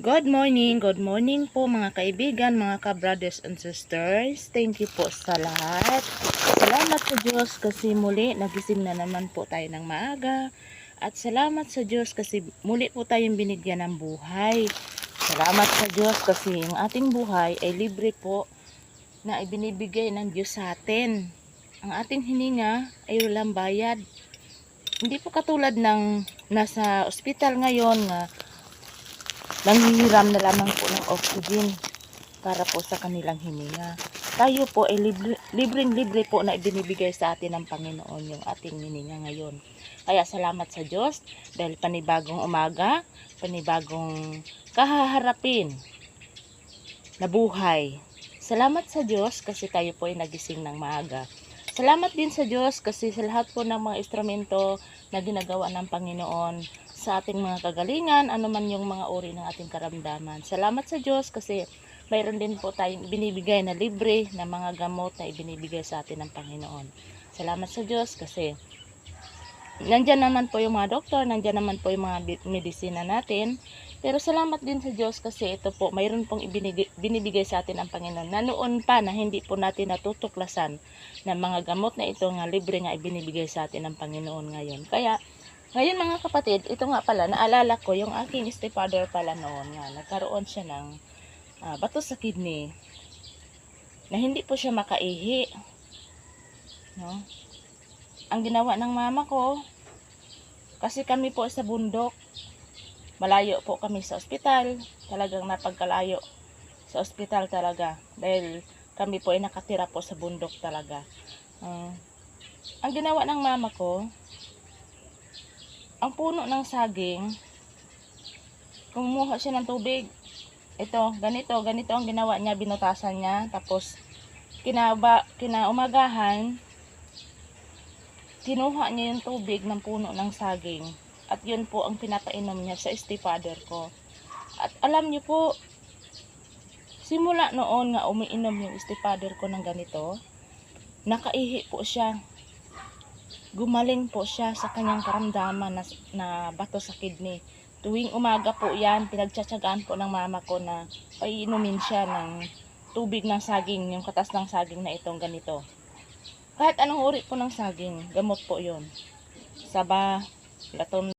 Good morning po mga kaibigan, mga ka-brothers and sisters. Thank you po sa lahat. Salamat sa Diyos kasi muli nagising na naman po tayo ng maaga. At salamat sa Diyos kasi muli po tayong binigyan ng buhay. Salamat sa Diyos kasi ang ating buhay ay libre po na ibinibigay ng Diyos sa atin. Ang ating hininga ay walang bayad. Hindi po katulad ng nasa ospital ngayon na nanghihiram na lamang po ng oxygen para po sa kanilang hininga. Tayo po ay libreng-libre po na ibinibigay sa atin ng Panginoon yung ating hininga ngayon. Kaya salamat sa Diyos dahil panibagong umaga, panibagong kahaharapin na buhay. Salamat sa Diyos kasi tayo po ay nagising ng maaga. Salamat din sa Diyos kasi sa lahat po ng mga instrumento na ginagawa ng Panginoon sa ating mga kagalingan, anuman yung mga uri ng ating karamdaman. Salamat sa Diyos kasi mayroon din po tayong binibigay na libre na mga gamot na ibinibigay sa atin ng Panginoon. Salamat sa Diyos kasi nandyan naman po yung mga doktor, nandyan naman po yung mga medisina natin. Pero salamat din sa Diyos kasi ito po, mayroon pong binibigay sa atin ang Panginoon na noon pa na hindi po natin natutuklasan na mga gamot na ito nga libre nga ibinibigay sa atin ng Panginoon ngayon. Kaya ngayon mga kapatid, ito nga pala, naalala ko yung aking stepfather pala noon nga, nagkaroon siya ng bato sa kidney na hindi po siya makaihi. No? Ang ginawa ng mama ko, kasi kami po sa bundok, malayo po kami sa ospital, talagang napagkalayo sa ospital talaga, dahil kami po ay nakatira po sa bundok talaga. Ang ginawa ng mama ko, ang puno ng saging, kumuha siya ng tubig. Ito, ganito ang ginawa niya, binutasan niya. Tapos, kinaumagahan, kinuha niya yung tubig ng puno ng saging. At yun po ang pinapainom niya sa stepfather ko. At alam niyo po, simula noon nga umiinom yung stepfather ko ng ganito, nakaihi po siya. Gumaling po siya sa kanyang karamdaman na bato sa kidney. Tuwing umaga po yan, pinagtsatsagaan po ng mama ko na paiinumin siya ng tubig ng saging, yung katas ng saging na itong ganito. Kahit anong uri po ng saging, gamot po yun. Saba, laton.